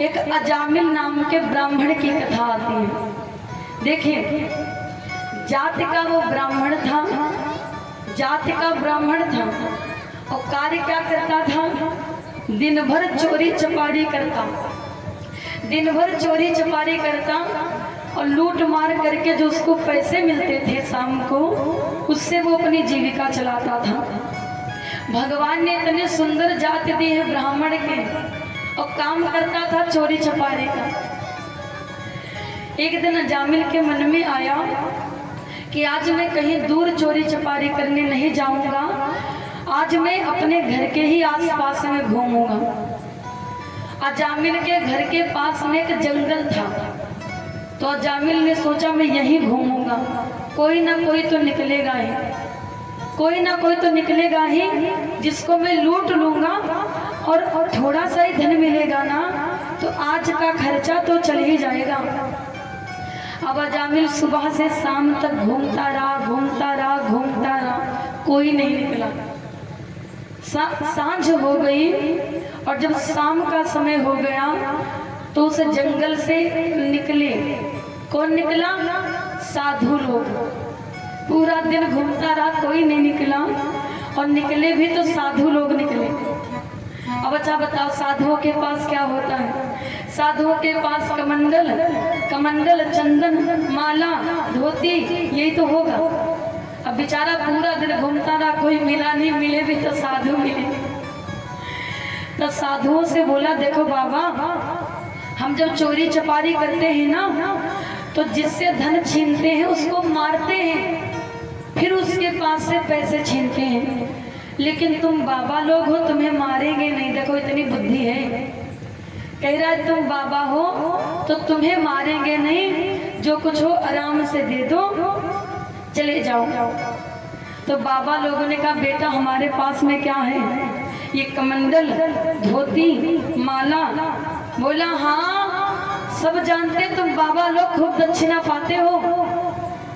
एक अजामिल नाम के ब्राह्मण की कथा आती है। देखिए, जाति का वो ब्राह्मण था, जाति का ब्राह्मण था और कार्य क्या करता था? दिन भर चोरी चपारी करता, दिन भर चोरी चपारी करता और लूट मार करके जो उसको पैसे मिलते थे शाम को, उससे वो अपनी जीविका चलाता था। भगवान ने इतने सुंदर जाति दी है ब्राह्मण के, और काम करता था चोरी चपारी का। एक दिन अजामिल के मन में आया कि आज मैं कहीं दूर चोरी चपारी करने नहीं जाऊंगा, आज मैं अपने घर के ही आसपास में घूमूंगा। अजामिल के घर के पास में एक जंगल था, तो अजामिल ने सोचा मैं यहीं घूमूंगा, कोई ना कोई तो निकलेगा ही, कोई ना कोई तो निकलेगा ही जिसको मैं लूट लूंगा और थोड़ा सा ही धन मिलेगा ना, तो आज का खर्चा तो चल ही जाएगा। अब अजामिल सुबह से शाम तक घूमता रहा, घूमता रहा, घूमता रहा, कोई नहीं निकला। सांझ हो गई और जब शाम का समय हो गया तो उस जंगल से निकले। कौन निकला? साधु लोग। पूरा दिन घूमता रहा, कोई नहीं निकला, और निकले भी तो साधु लोग निकले। अब अच्छा बताओ, साधुओं के पास क्या होता है? साधुओं के पास कमंडल, कमंडल, चंदन, माला, धोती, यही तो होगा। अब बेचारा पूरा दिन घूमता रहा, कोई मिला नहीं, मिले भी तो साधु मिले। तो साधुओं से बोला, देखो बाबा, हम जब चोरी चपारी करते हैं ना, तो जिससे धन छीनते हैं उसको मारते हैं, फिर उसके पास से पैसे छीनते हैं। लेकिन तुम बाबा लोग हो, तुम्हें मारेंगे नहीं, देखो इतनी बुद्धि है। कह रहा है तुम बाबा हो तो तुम्हें मारेंगे नहीं, जो कुछ हो आराम से दे दो, चले जाओ। तो बाबा लोगों ने कहा, बेटा हमारे पास में क्या है? ये कमंडल, धोती, माला। बोला, हाँ सब जानते, तुम बाबा लोग खूब दक्षिणा पाते हो,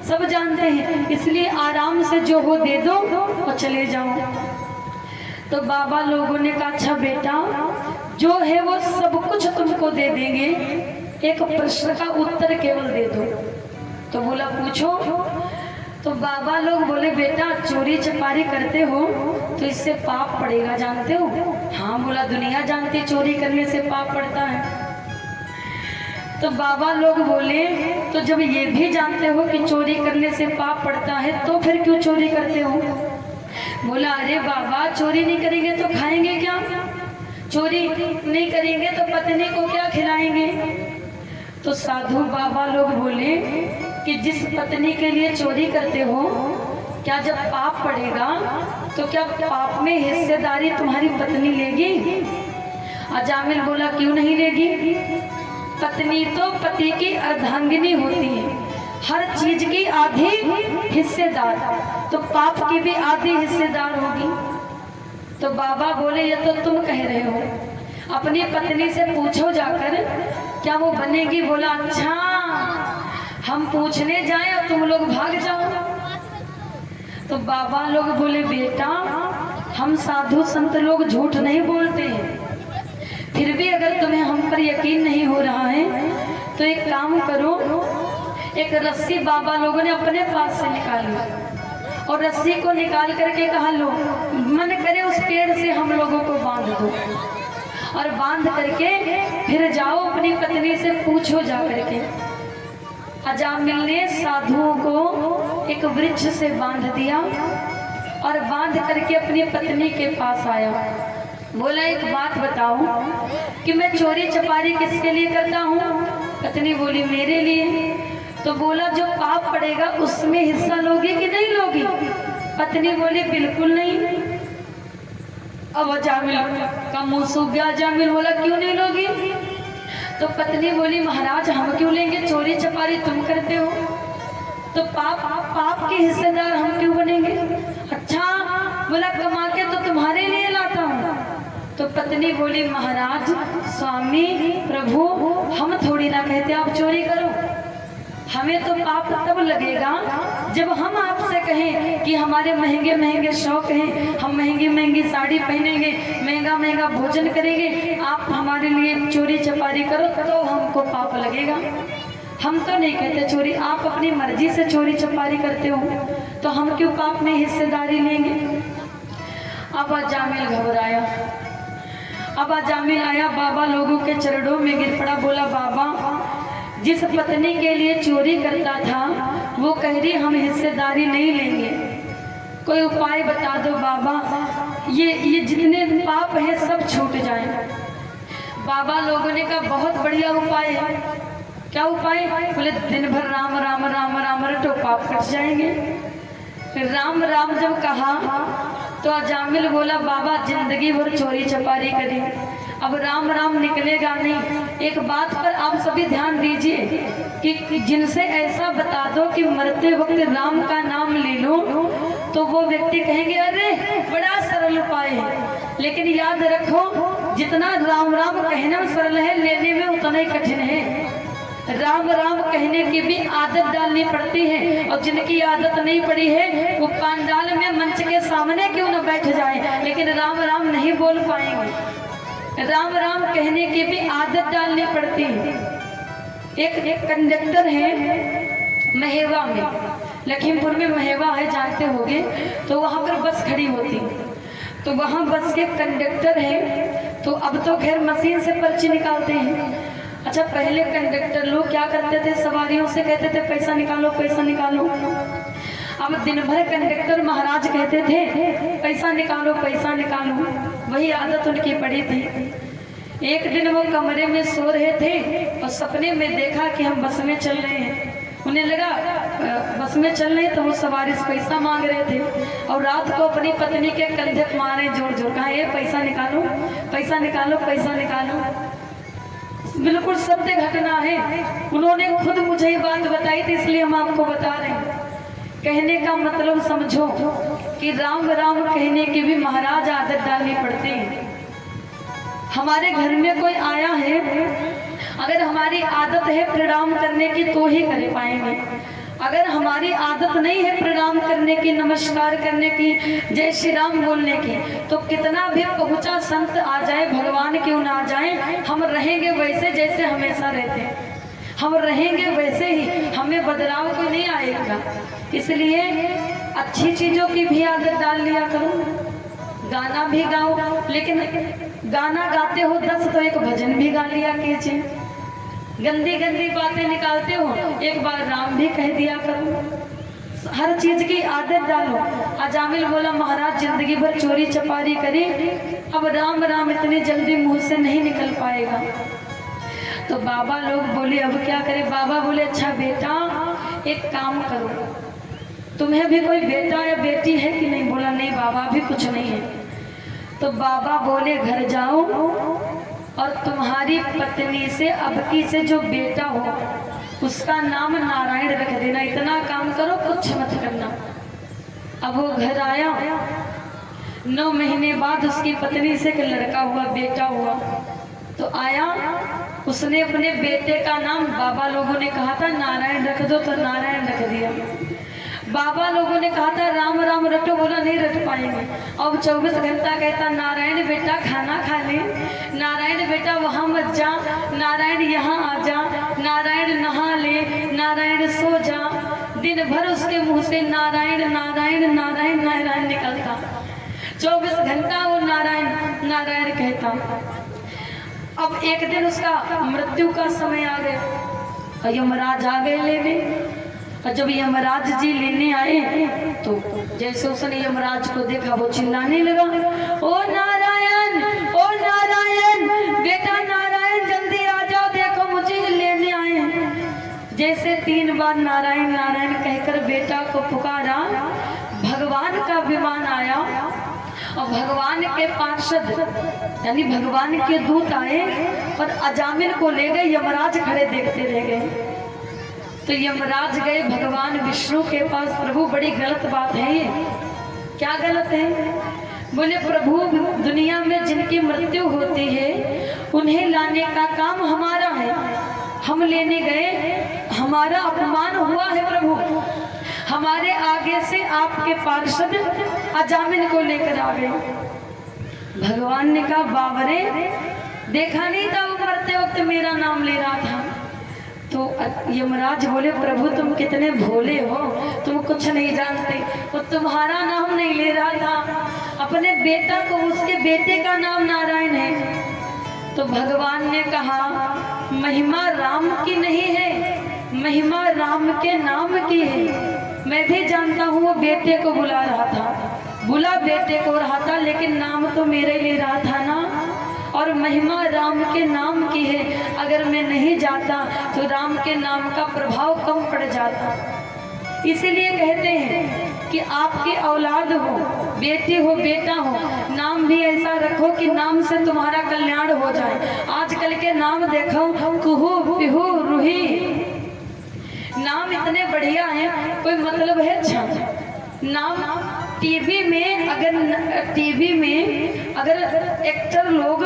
सब जानते हैं, इसलिए आराम से जो हो दे दो और चले जाओ। तो बाबा लोगों ने कहा, अच्छा बेटा, जो है वो सब कुछ तुमको दे देंगे, एक प्रश्न का उत्तर केवल दे दो। तो बोला, पूछो। तो बाबा लोग बोले, बेटा चोरी चपारी करते हो तो इससे पाप पड़ेगा, जानते हो? हाँ। बोला, दुनिया जानती चोरी करने से पाप पड़ता है। तो बाबा लोग बोले, तो जब ये भी जानते हो कि चोरी करने से पाप पड़ता है, तो फिर क्यों चोरी करते हो? बोला, अरे बाबा, चोरी नहीं करेंगे तो खाएंगे क्या? चोरी नहीं करेंगे तो पत्नी को क्या खिलाएंगे? तो साधु बाबा लोग बोले कि जिस पत्नी के लिए चोरी करते हो, क्या जब पाप पड़ेगा तो क्या पाप में हिस्सेदारी तुम्हारी पत्नी लेगी? अजामिल बोला, क्यों नहीं लेगी? पत्नी तो पति की अर्धांगिनी होती है, हर चीज की आधी हिस्सेदार, तो पाप की भी आधी हिस्सेदार होगी। तो बाबा बोले, ये तो तुम कह रहे हो, अपनी पत्नी से पूछो जाकर, क्या वो बनेगी? बोला, अच्छा, हम पूछने जाएं और तुम लोग भाग जाओ। तो बाबा लोग बोले, बेटा हम साधु संत लोग झूठ नहीं बोलते हैं, फिर भी अगर तुम्हें हम पर यकीन नहीं हो रहा है तो एक काम करो। एक रस्सी बाबा लोगों ने अपने पास से निकाली और रस्सी को निकाल करके कहा, लो, मन करे उस पेड़ से हम लोगों को बांध दो, और बांध करके फिर जाओ अपनी पत्नी से पूछो जा करके। अजामिल ने साधुओं को एक वृक्ष से बांध दिया और बांध करके अपनी पत्नी के पास आया। बोला, एक बात बताओ कि मैं चोरी चपारी किसके लिए करता हूँ? पत्नी बोली, मेरे लिए। तो बोला, जो पाप पड़ेगा उसमें हिस्सा लोगी कि नहीं लोगी? पत्नी बोली, बिल्कुल नहीं। अब अजामिल का मुंह सूख गया। अजामिल बोला, क्यों नहीं लोगी? तो पत्नी बोली, महाराज हम क्यों लेंगे, चोरी चपारी तुम करते हो, तो पाप के हिस्सेदार हम क्यों बनेंगे? अच्छा। बोला, कमा के तो तुम्हारे लिए लाता हूँ। तो पत्नी बोली, महाराज, स्वामी, प्रभु, हम थोड़ी ना कहते आप चोरी करो, हमें तो पाप तब लगेगा जब हम आपसे कहें कि हमारे महंगे महंगे शौक हैं, हम महंगी महंगी साड़ी पहनेंगे, महंगा महंगा भोजन करेंगे, आप हमारे लिए चोरी चपारी करो तो हमको पाप लगेगा। हम तो नहीं कहते चोरी, आप अपनी मर्जी से चोरी चपारी करते हो तो हम क्यों पाप में हिस्सेदारी लेंगे। अब अजामिल घबराया। अब अजामिल आया, बाबा लोगों के चरणों में गिर पड़ा, बोला बाबा जिस पत्नी के लिए चोरी करता था वो कह रही हम हिस्सेदारी नहीं लेंगे, कोई उपाय बता दो बाबा, ये जितने पाप हैं सब छूट जाएं। बाबा लोगों ने कहा बहुत बढ़िया उपाय है। क्या उपाय? बोले दिन भर राम राम राम राम रटो पाप कट जाएंगे। राम राम जब कहा तो अजामिल बोला बाबा जिंदगी भर चोरी चपारी करी, अब राम राम निकलेगा नहीं। एक बात पर आप सभी ध्यान दीजिए कि जिनसे ऐसा बता दो कि मरते वक्त राम का नाम ले लो तो वो व्यक्ति कहेंगे अरे बड़ा सरल उपाय है, लेकिन याद रखो जितना राम राम कहना सरल है लेने में उतना ही कठिन है। राम राम कहने की भी आदत डालनी पड़ती है, और जिनकी आदत नहीं पड़ी है वो पंडाल में मंच के सामने क्यों न बैठ जाए लेकिन राम राम नहीं बोल पाएंगे। राम राम कहने की भी आदत डालनी पड़ती है। एक कंडक्टर है महेवा में, लखीमपुर में महेवा है जानते होंगे, तो वहाँ पर बस खड़ी होती, तो वहाँ बस के कंडक्टर है, तो अब तो खैर मशीन से पर्ची निकालते हैं। अच्छा पहले कंडक्टर लोग क्या करते थे, सवारियों से कहते थे पैसा निकालो पैसा निकालो। अब दिन भर कंडक्टर महाराज कहते थे पैसा निकालो पैसा निकालो, वही आदत उनकी पड़ी थी। एक दिन वो कमरे में सो रहे थे और सपने में देखा कि हम बस में चल रहे हैं। उन्हें लगा बस में चल रहे तो वो सवारी से पैसा मांग रहे थे, और रात को अपनी पत्नी के कंधे मारे जोर जोर, कहा ये पैसा निकालो पैसा निकालो पैसा निकालो। बिल्कुल सत्य घटना है, उन्होंने खुद मुझे ये बात बताई थी इसलिए हम आपको बता रहे हैं। कहने का मतलब समझो कि राम राम कहने की भी महाराज आदत डालनी पड़ती है। हमारे घर में कोई आया है, अगर हमारी आदत है प्रणाम करने की तो ही कर पाएंगे। अगर हमारी आदत नहीं है प्रणाम करने की, नमस्कार करने की, जय श्री राम बोलने की, तो कितना भी पहुंचा संत आ जाए, भगवान क्यों ना आ जाए, हम रहेंगे वैसे जैसे हमेशा रहते हैं। हम रहेंगे वैसे ही, हमें बदलाव कोई नहीं आएगा। इसलिए अच्छी चीज़ों की भी आदत डाल लिया करो। गाना भी गाओ, लेकिन गाना गाते हो 10 तो एक भजन भी गा लिया कीजिए। गंदी गंदी बातें निकालते हो, एक बार राम भी कह दिया करो। हर चीज की आदत डालो। अजामिल बोला महाराज जिंदगी भर चोरी चपारी करी, अब राम राम इतनी जल्दी मुंह से नहीं निकल पाएगा। तो बाबा लोग बोले अब क्या करें। बाबा बोले अच्छा बेटा एक काम करो, तुम्हें भी कोई बेटा या बेटी है कि नहीं? बोला नहीं बाबा अभी कुछ नहीं है। तो बाबा बोले घर जाओ और तुम्हारी पत्नी से अबकी से जो बेटा हो उसका नाम नारायण रख देना, इतना काम करो कुछ मत करना। अब वो घर आया, 9 महीने बाद उसकी पत्नी से एक लड़का हुआ, बेटा हुआ। तो आया, उसने अपने बेटे का नाम बाबा लोगों ने कहा था नारायण रख दो, तो नारायण रख दिया। बाबा लोगों ने कहा था राम राम रटो, बोला नहीं रट पाएंगे। अब 24 घंटा कहता नारायण बेटा खाना खा ले, नारायण बेटा वहाँ मत जा, नारायण यहाँ आ जा, नारायण नहा ले, नारायण सो जा। दिन भर उसके मुंह से नारायण नारायण नारायण नारायण निकलता, 24 घंटा वो नारायण नारायण कहता। अब एक दिन उसका मृत्यु का समय आ गया, यमराज आ गए लेने। और जब यमराज जी लेने आए तो जैसे उसने यमराज को देखा वो चिल्लाने लगा, ओ नारायण बेटा नारायण जल्दी आ जाओ, देखो मुझे लेने आए हैं। जैसे 3 बार नारायण नारायण कहकर बेटा को पुकारा, भगवान का विमान आया और भगवान के पार्षद यानी भगवान के दूत आए और अजामिल को ले गए। यमराज खड़े देखते रह गए। तो यमराज गए भगवान विष्णु के पास, प्रभु बड़ी गलत बात है ये। क्या गलत है? बोले प्रभु दुनिया में जिनकी मृत्यु होती है उन्हें लाने का काम हमारा है, हम लेने गए, हमारा अपमान हुआ है प्रभु, हमारे आगे से आपके पार्षद अजामिल को लेकर आ गए। भगवान ने कहा बाबरे, देखा नहीं था वो मरते वक्त मेरा नाम ले रहा था। तो यमराज बोले प्रभु तुम कितने भोले हो, तुम कुछ नहीं जानते, वो तुम्हारा नाम नहीं ले रहा था, अपने बेटा को, उसके बेटे का नाम नारायण है। तो भगवान ने कहा महिमा राम की नहीं है, महिमा राम के नाम की है। मैं भी जानता हूँ वो बेटे को बुला रहा था, बुला बेटे को रहा था, लेकिन नाम तो मेरे ले रहा था ना, और महिमा राम के नाम की है। अगर मैं नहीं जाता तो राम के नाम का प्रभाव कम पड़ जाता। इसीलिए कहते हैं कि आपकी औलाद हो, बेटी हो, बेटा हो, नाम भी ऐसा रखो कि नाम से तुम्हारा कल्याण हो जाए। आजकल के नाम देखो, कुहू, पिहू, रूही, नाम इतने बढ़िया हैं, कोई मतलब है? अच्छा नाम टीवी में अगर एक्टर लोग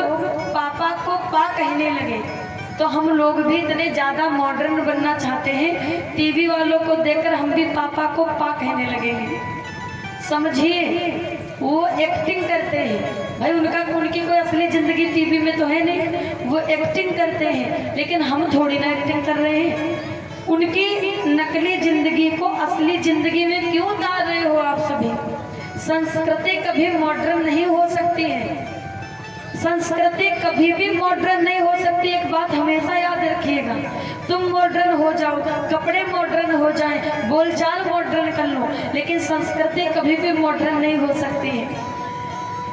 पापा को पा कहने लगे तो हम लोग भी इतने ज़्यादा मॉडर्न बनना चाहते हैं, टीवी वालों को देखकर हम भी पापा को पा कहने लगेंगे। समझिए, वो एक्टिंग करते हैं भाई, उनकी कोई असली ज़िंदगी टीवी में तो है नहीं, वो एक्टिंग करते हैं, लेकिन हम थोड़ी ना एक्टिंग कर रहे हैं। उनकी नकली जिंदगी को असली जिंदगी में क्यों डाल रहे हो आप सभी? संस्कृति कभी मॉडर्न नहीं हो सकती है, संस्कृति कभी भी मॉडर्न नहीं हो सकती। एक बात हमेशा याद रखिएगा, तुम मॉडर्न हो जाओ, कपड़े मॉडर्न हो जाएं, बोलचाल मॉडर्न कर लो, लेकिन संस्कृति कभी भी मॉडर्न नहीं हो सकती है।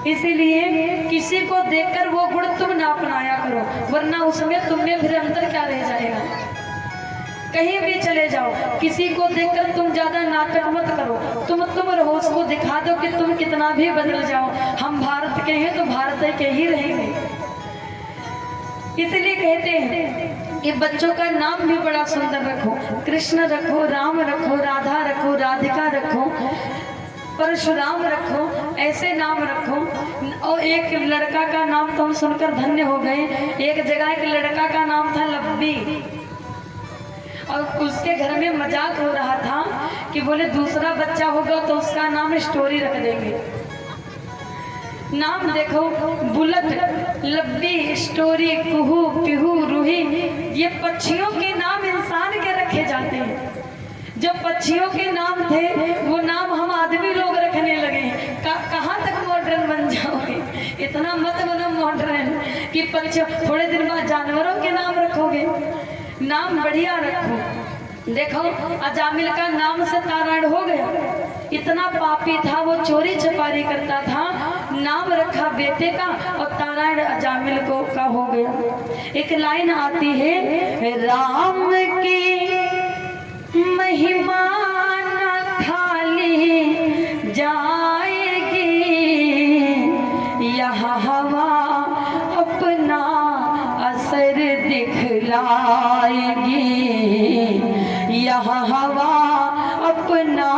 इसीलिए किसी को देखकर वो गुण तुम ना अपनाया करो, वरना उसमें तुम में फिर अंतर क्या रह जाएगा। कहीं भी चले जाओ, किसी को देखकर तुम ज्यादा नाटक मत करो, तुम रहो, उसको दिखा दो कि तुम कितना भी बदल जाओ, हम भारत के हैं तो भारत के ही रहेंगे। इसलिए कहते हैं कि बच्चों का नाम भी बड़ा सुंदर रखो, कृष्ण रखो, राम रखो, राधा रखो, राधिका रखो, परशुराम रखो, ऐसे नाम रखो। और एक लड़का का नाम तो हम सुनकर धन्य हो गए। एक जगह एक लड़का का नाम था लब्बी, और उसके घर में मजाक हो रहा था कि बोले दूसरा बच्चा होगा तो उसका नाम स्टोरी रख देंगे। नाम देखो, बुलेट, लब्बी, स्टोरी, कुहू, पिहू, रूही, ये पक्षियों के नाम इंसान के रखे जाते हैं। जब पक्षियों के नाम थे वो नाम हम आदमी लोग रखने लगे हैं। कहाँ तक मॉडर्न बन जाओगे? इतना मत बनो मॉडर्न कि पक्षी, थोड़े दिन बाद जानवरों के नाम रखोगे। नाम बढ़िया रखो। देखो अजामिल का नाम से तारायण हो गया, इतना पापी था, वो चोरी चपारी करता था, नाम रखा बेटे का और तारायण अजामिल को का हो गया। एक लाइन आती है, राम की महिमा न खाली जाएगी, यह हवा अपना असर दिखलाएगी, यह हवा अपना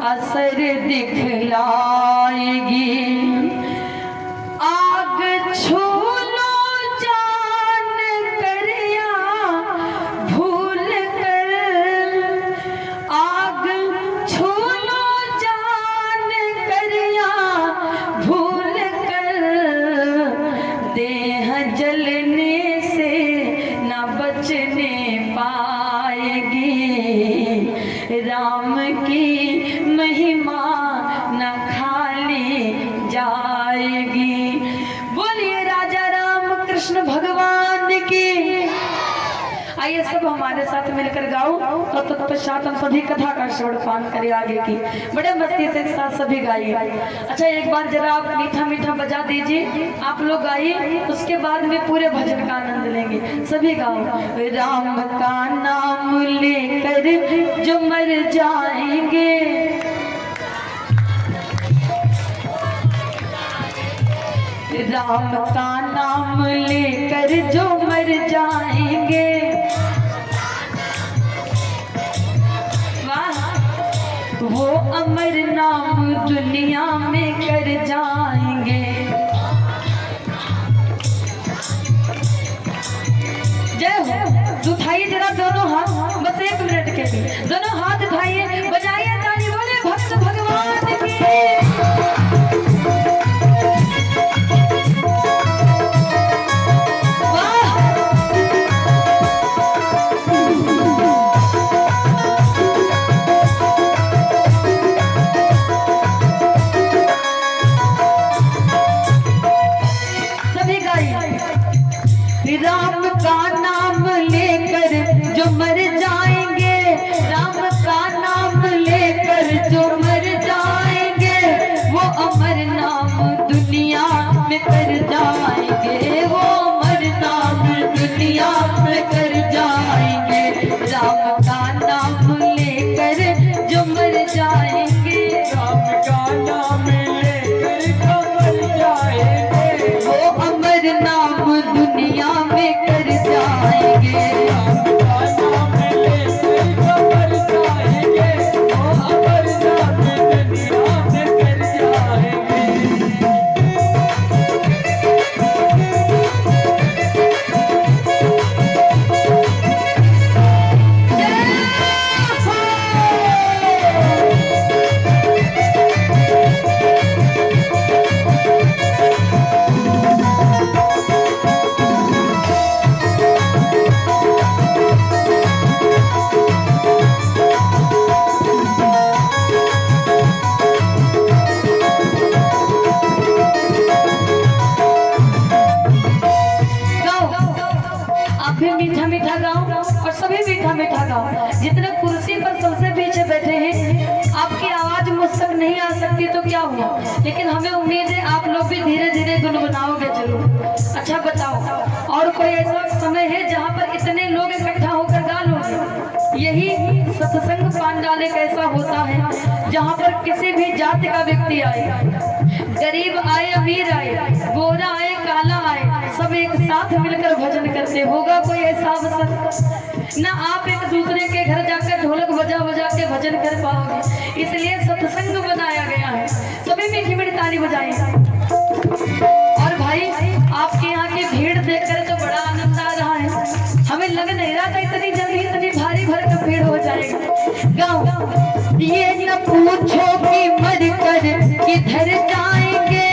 असर दिखलाएगी। आग छू लो जान कर या भूल कर, आग छू लो जान कर या भूल कर, देह जलने से न बचने पाएगी, राम की महिमा न खाली जाएगी। बोलिए राजा राम कृष्ण भगवान की। आइए सब हमारे साथ मिलकर गाओ और तत्पश्चात हम सभी कथा का श्रवण पान करें आगे की। बड़े मस्ती से एक साथ सभी गाइए। अच्छा एक बार जरा आप मीठा मीठा बजा दीजिए, आप लोग गाइए, उसके बाद में पूरे भजन का आनंद लेंगे। सभी गाओ। राम का नाम लेकर जो मर जाएंगे, राम का नाम लेकर जो मर जाएंगे, वाह, वो अमर नाम दुनिया में कर जाएंगे। जय हो। उठाइए जरा दोनों हाथ, बस 1 मिनट के लिए दोनों हाथ उठाइए, बजाइए। राम का नाम लेकर जो मर जाएंगे, राम का नाम लेकर जो मर जाएंगे, वो अमर नाम दुनिया में कर जाएंगे, वो अमर नाम दुनिया में कर जाएंगे। राम का नाम लेकर जो मर जाएंगे, राम का नाम लेकर जो मर जाएंगे, वो अमर नाम दुनिया में कर जाएंगे। राम का नाम लेकर जो मर जाएंगे, वो अमर नाम दुनिया में कर जाएंगे। आप भी मीठा मीठा गाओ और सभी मीठा मीठा गाओ। जितने कुर्सी पर सबसे पीछे बैठे हैं, आपकी आवाज मुझ तक नहीं आ सकती तो क्या हुआ, लेकिन हमें उम्मीद है आप लोग भी धीरे धीरे गुनगुनाओगे जरूर। अच्छा बताओ, और कोई ऐसा समय है जहाँ पर इतने लोग इकट्ठा होकर गा लोगे? यही सत्संग पांडालिक ऐसा होता है जहाँ पर किसी भी जाति का व्यक्ति आए, गरीब आए अमीर आए, गोरा आए काला आए, सब एक साथ मिलकर भजन करते। होगा कोई ऐसा अवसर? ना आप एक दूसरे के घर जाकर ढोलक बजा बजा के भजन कर पाओगे, इसलिए सत्संग बनाया गया है। सभी मीठी मीठी ताली बजाएं। और भाई, आपके यहाँ की भीड़ देखकर तो बड़ा आनंद आ रहा है। हमें लग नहीं रहा था इतनी जल्दी इतनी भारी भरकम भीड़ हो जाएगी। गाओ, ये न पूछो कि मर कर किधर जाएंगे,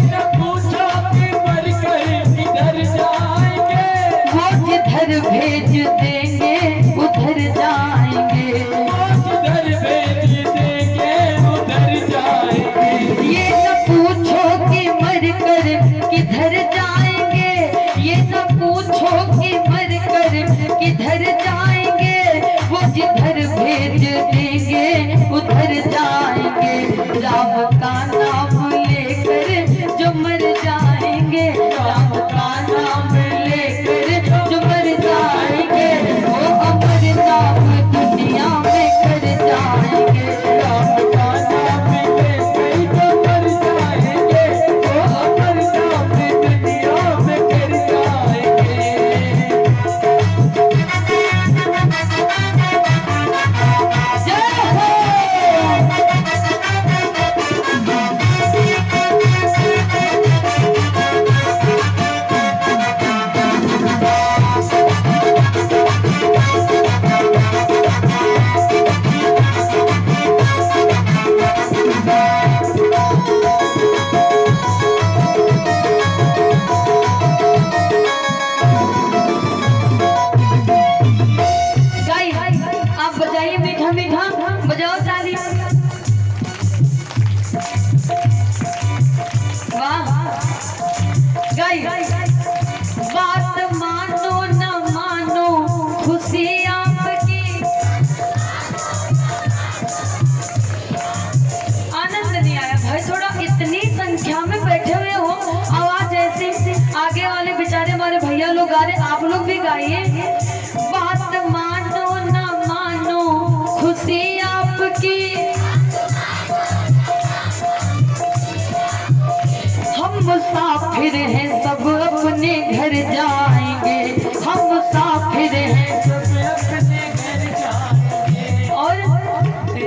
न पूछो कि मर कर किधर जाएंगे, वो जिधर भेज देंगे उधर जाएंगे, वो जिधर भेज देंगे उधर जाएंगे। ये न पूछो कि मर कर किधर जाएंगे, ये न पूछो कि मर कर किधर जाएंगे, वो जिधर भेज देंगे उधर जाएंगे। राम का नाम लेकर जो मर जाएंगे, राम का नाम लेकर जो मर जाएंगे, वो अमर नाम दुनिया में कर जाएंगे। राम का नाम लेकर जो मर जाएंगे, वो अमर नाम दुनिया में कर जाएंगे। जय हो। गाई, आप बजाइए मीठा मीठा, बजाओ ताली। वाह गाई, बात मानो न मानो खुशी आपकी, आनंद नहीं आया भाई? थोड़ा इतनी संख्या में बैठे हुए हो, आवाज ऐसी, आगे वाले बेचारे हमारे भैया लोग गा रहे, आप लोग भी गाइए। बात मानो न मानो खुशी आपकी, हम मुसाफिर हैं सब अपने घर जाएंगे, हम मुसाफिर हैं सब अपने घर जाएंगे, और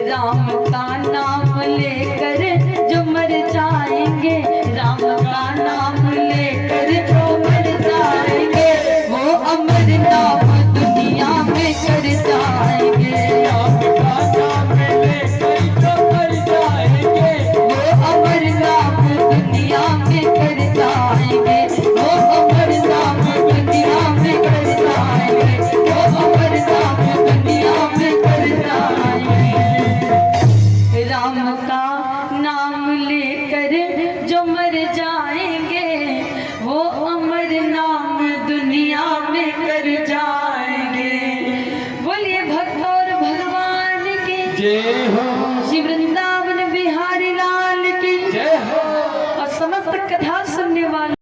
राम का नाम लेकर जो मर जाएंगे, राम का नाम लेकर जो मर जाएंगे, वो अमर नाम दुनिया में कर जाएंगे। राम का नाम लेकर जो मर जाएंगे, वो अमर नाम दुनिया में कर जाएंगे, वो अमर नाम दुनिया में कर जाएंगे, वो अमर नाम दुनिया में कर जाएंगे। राम का नाम लेकर जो मर जाएंगे, वो अमर नाम दुनिया दुनिया में कर जाएंगे। बोलिए भक्त और भगवान के जय हो। श्री वृंदावन